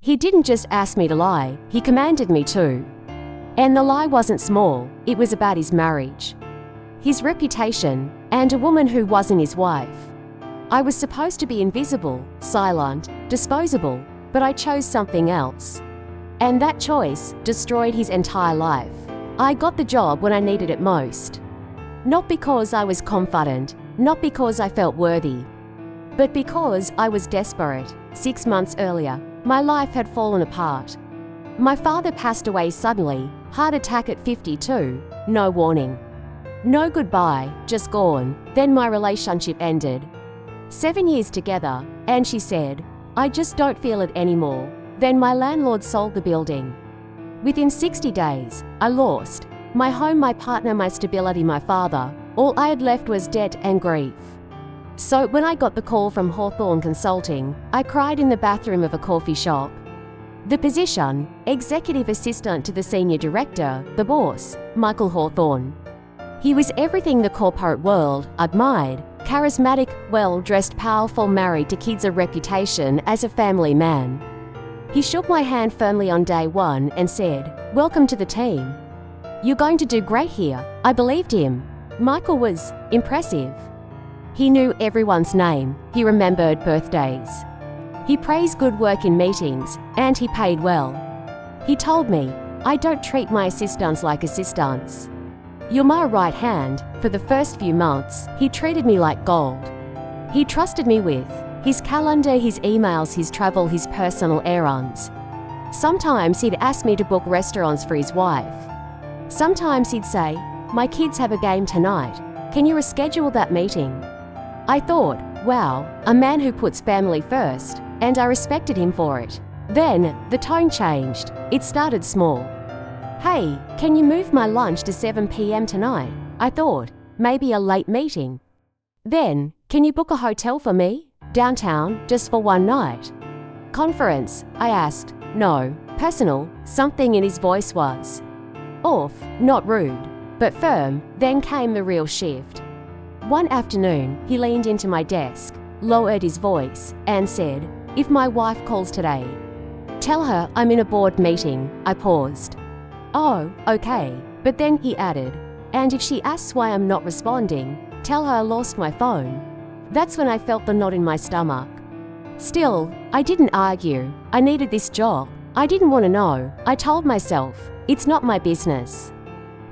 He didn't just ask me to lie, he commanded me to. And the lie wasn't small, it was about his marriage, his reputation, and a woman who wasn't his wife. I was supposed to be invisible, silent, disposable, but I chose something else. And that choice destroyed his entire life. I got the job when I needed it most. Not because I was confident, not because I felt worthy, but because I was desperate. 6 months earlier, my life had fallen apart. My father passed away suddenly, heart attack at 52, no warning. No goodbye, just gone. Then my relationship ended. 7 years together, and she said, "I just don't feel it anymore." Then my landlord sold the building. Within 60 days, I lost my home, my partner, my stability, my father. All I had left was debt and grief. So when I got the call from Hawthorne Consulting, I cried in the bathroom of a coffee shop. The position, executive assistant to the senior director, the boss, Michael Hawthorne. He was everything the corporate world admired: charismatic, well-dressed, powerful, married to kids, a reputation as a family man. He shook my hand firmly on day one and said, "Welcome to the team. You're going to do great here." I believed him. Michael was impressive. He knew everyone's name, he remembered birthdays. He praised good work in meetings, and he paid well. He told me, "I don't treat my assistants like assistants. You're my right hand." For the first few months, he treated me like gold. He trusted me with his calendar, his emails, his travel, his personal errands. Sometimes he'd ask me to book restaurants for his wife. Sometimes he'd say, "My kids have a game tonight. Can you reschedule that meeting?" I thought, wow, a man who puts family first, and I respected him for it. Then, the tone changed. It started small. "Hey, can you move my lunch to 7 p.m. tonight?" I thought, maybe a late meeting. Then, "Can you book a hotel for me? Downtown, just for one night?" "Conference?" I asked. "No." "Personal?" Something in his voice was off, not rude, but firm. Then came the real shift. One afternoon, he leaned into my desk, lowered his voice, and said, "If my wife calls today, tell her I'm in a board meeting." I paused. "Oh, okay." But then he added, "And if she asks why I'm not responding, tell her I lost my phone." That's when I felt the knot in my stomach. Still, I didn't argue. I needed this job. I didn't want to know. I told myself, it's not my business.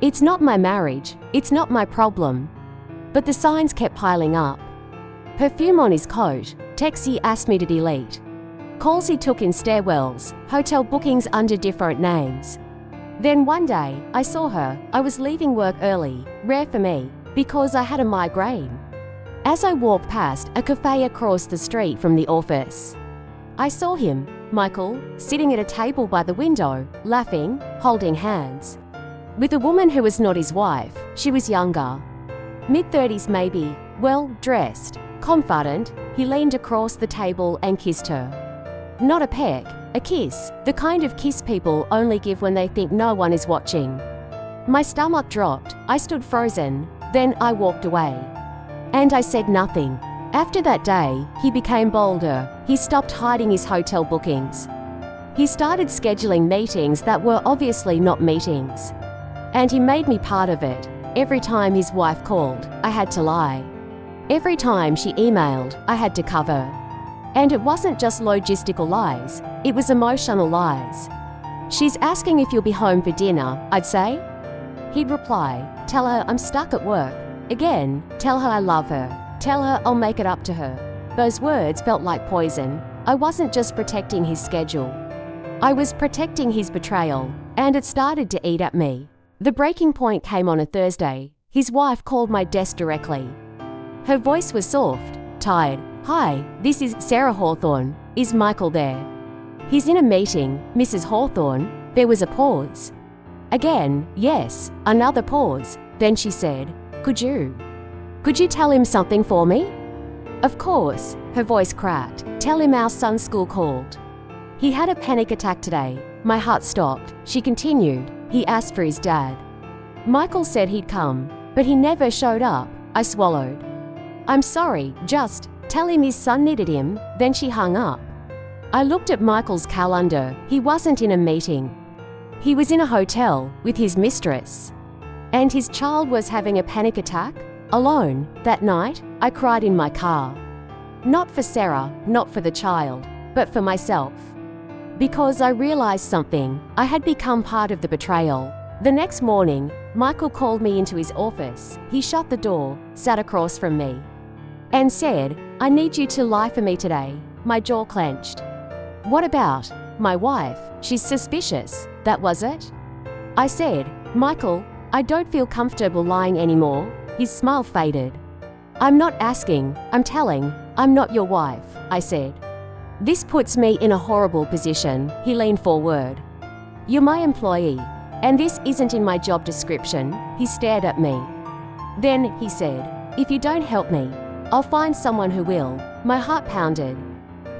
It's not my marriage. It's not my problem. But the signs kept piling up. Perfume on his coat, texts he asked me to delete, calls he took in stairwells, hotel bookings under different names. Then one day, I saw her. I was leaving work early, rare for me, because I had a migraine. As I walked past a cafe across the street from the office, I saw him, Michael, sitting at a table by the window, laughing, holding hands, with a woman who was not his wife. She was younger, mid-30s maybe, well-dressed, confident. He leaned across the table and kissed her. Not a peck, a kiss, the kind of kiss people only give when they think no one is watching. My stomach dropped. I stood frozen. Then I walked away. And I said nothing. After that day, he became bolder. He stopped hiding his hotel bookings. He started scheduling meetings that were obviously not meetings. And he made me part of it. Every time his wife called, I had to lie. Every time she emailed, I had to cover. And it wasn't just logistical lies, it was emotional lies. "She's asking if you'll be home for dinner," I'd say. He'd reply, "Tell her I'm stuck at work." Again, "Tell her I love her. Tell her I'll make it up to her." Those words felt like poison. I wasn't just protecting his schedule. I was protecting his betrayal, and it started to eat at me. The breaking point came on a Thursday. His wife called my desk directly. Her voice was soft, tired. "Hi, this is Sarah Hawthorne. Is Michael there?" "He's in a meeting, Mrs. Hawthorne." There was a pause. Again, yes, another pause. Then she said, Could you tell him something for me?" "Of course," her voice cracked. "Tell him our son's school called. He had a panic attack today." My heart stopped. She continued, "He asked for his dad. Michael said he'd come, but he never showed up." I swallowed. "I'm sorry, just tell him his son needed him." Then she hung up. I looked at Michael's calendar. He wasn't in a meeting. He was in a hotel with his mistress. And his child was having a panic attack, alone. That night, I cried in my car. Not for Sarah, not for the child, but for myself. Because I realized something. I had become part of the betrayal. The next morning, Michael called me into his office. He shut the door, sat across from me, and said, "I need you to lie for me today." My jaw clenched. "What about?" "My wife. She's suspicious." That was it? I said, "Michael, I don't feel comfortable lying anymore." His smile faded. "I'm not asking, I'm telling. I'm not your wife," I said. "This puts me in a horrible position." He leaned forward. "You're my employee, and this isn't in my job description." He stared at me. Then he said, "If you don't help me, I'll find someone who will." My heart pounded.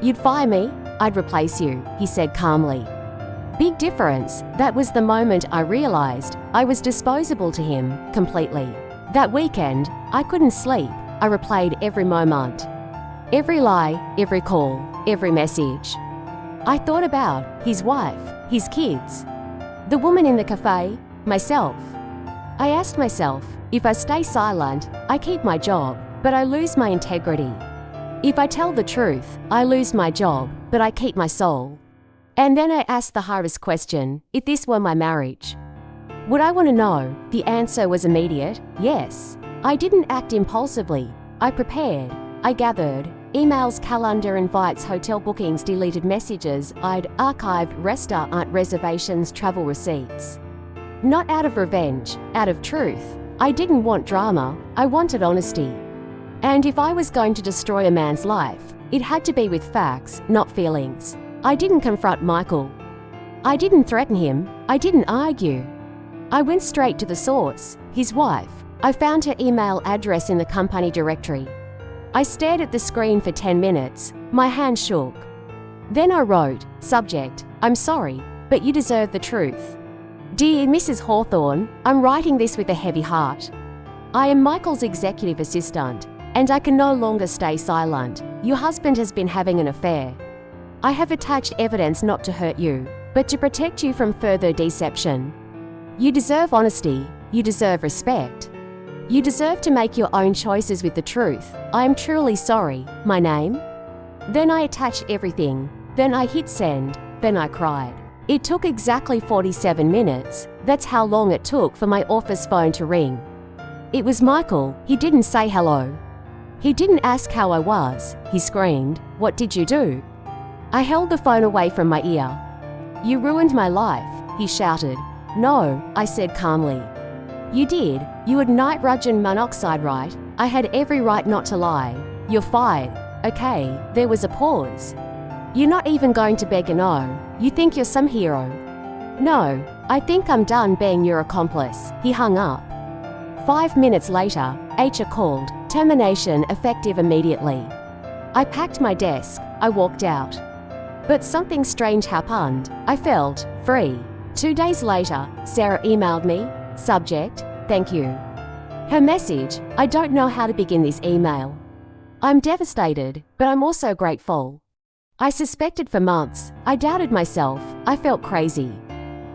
"You'd fire me? I'd replace you," he said calmly. Big difference. That was the moment I realized I was disposable to him, completely. That weekend, I couldn't sleep. I replayed every moment. Every lie, every call, every message. I thought about his wife, his kids, the woman in the cafe, myself. I asked myself, if I stay silent, I keep my job, but I lose my integrity. If I tell the truth, I lose my job, but I keep my soul. And then I asked the hardest question, if this were my marriage, would I want to know? The answer was immediate, yes. I didn't act impulsively. I prepared. I gathered emails, calendar invites, hotel bookings, deleted messages. I'd archived restaurant reservations, travel receipts. Not out of revenge, out of truth. I didn't want drama. I wanted honesty. And if I was going to destroy a man's life, it had to be with facts, not feelings. I didn't confront Michael. I didn't threaten him. I didn't argue. I went straight to the source, his wife. I found her email address in the company directory. I stared at the screen for 10 minutes. My hand shook. Then I wrote, subject, "I'm sorry, but you deserve the truth. Dear Mrs. Hawthorne, I'm writing this with a heavy heart. I am Michael's executive assistant, and I can no longer stay silent. Your husband has been having an affair. I have attached evidence not to hurt you, but to protect you from further deception. You deserve honesty. You deserve respect. You deserve to make your own choices with the truth. I am truly sorry. My name?" Then I attached everything. Then I hit send. Then I cried. It took exactly 47 minutes. That's how long it took for my office phone to ring. It was Michael. He didn't say hello. He didn't ask how I was. He screamed, "What did you do?" I held the phone away from my ear. "You ruined my life," he shouted. "No," I said calmly. "You did. You had nitrogen monoxide, right? I had every right not to lie. You're fired." Okay, there was a pause. "You're not even going to beg a no. You think you're some hero." "No, I think I'm done being your accomplice." He hung up. 5 minutes later, HR called. Termination effective immediately. I packed my desk. I walked out. But something strange happened. I felt free. 2 days later, Sarah emailed me. Subject, "Thank you." Her message, "I don't know how to begin this email. I'm devastated, but I'm also grateful. I suspected for months. I doubted myself. I felt crazy.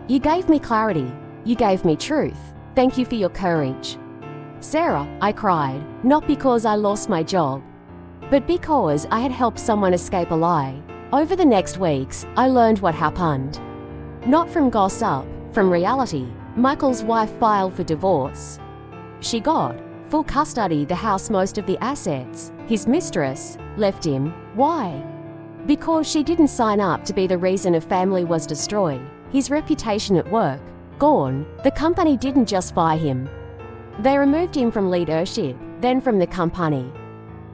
You gave me clarity. You gave me truth. Thank you for your courage." "Sarah," I cried, not because I lost my job, but because I had helped someone escape a lie. Over the next weeks, I learned what happened. Not from gossip, from reality. Michael's wife filed for divorce. She got full custody, the house, most of the assets. His mistress left him. Why? Because she didn't sign up to be the reason a family was destroyed. His reputation at work, gone. The company didn't just fire him. They removed him from leadership, then from the company.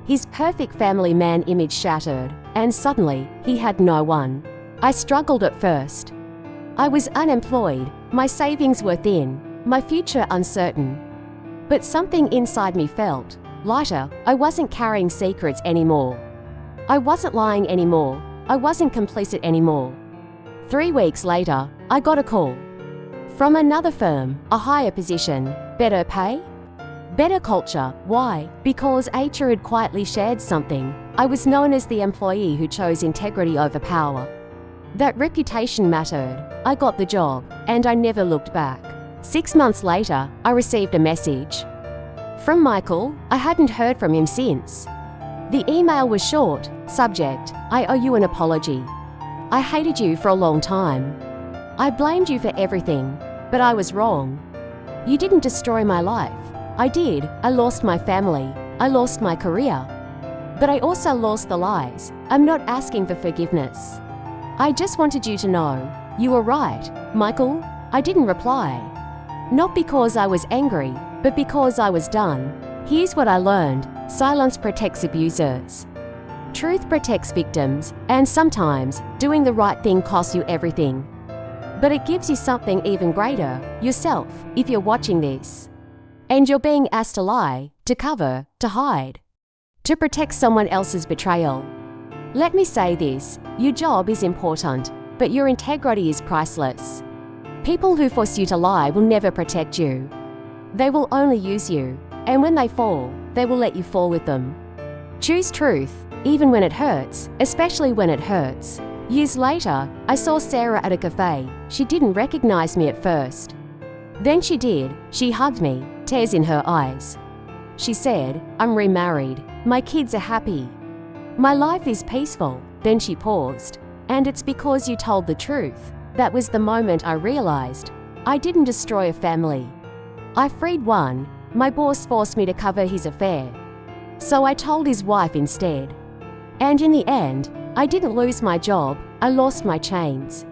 His perfect family man image shattered, and suddenly, he had no one. I struggled at first. I was unemployed, my savings were thin, my future uncertain. But something inside me felt lighter. I wasn't carrying secrets anymore. I wasn't lying anymore. I wasn't complicit anymore. 3 weeks later, I got a call. From another firm, a higher position, better pay, better culture. Why? Because HR had quietly shared something I was known as the employee who chose integrity over power. That reputation mattered. I got the job, and I never looked back. 6 months later, I received a message from Michael. I hadn't heard from him since. The email was short. Subject: I owe you an apology. I hated you for a long time. I blamed you for everything, but I was wrong. You didn't destroy my life. I did. I lost my family. I lost my career. But I also lost the lies. I'm not asking for forgiveness. I just wanted you to know. You were right, Michael. I didn't reply. Not because I was angry, but because I was done. Here's what I learned. Silence protects abusers. Truth protects victims, and sometimes doing the right thing costs you everything. But it gives you something even greater, yourself, if you're watching this. And you're being asked to lie, to cover, to hide, to protect someone else's betrayal. Let me say this, your job is important, but your integrity is priceless. People who force you to lie will never protect you. They will only use you, and when they fall, they will let you fall with them. Choose truth, even when it hurts, especially when it hurts. Years later, I saw Sarah at a cafe. She didn't recognize me at first. Then she did. She hugged me, tears in her eyes. She said, "I'm remarried. My kids are happy. My life is peaceful." Then she paused. "And it's because you told the truth." That was the moment I realized I didn't destroy a family. I freed one. My boss forced me to cover his affair, so I told his wife instead. And in the end, I didn't lose my job, I lost my chains.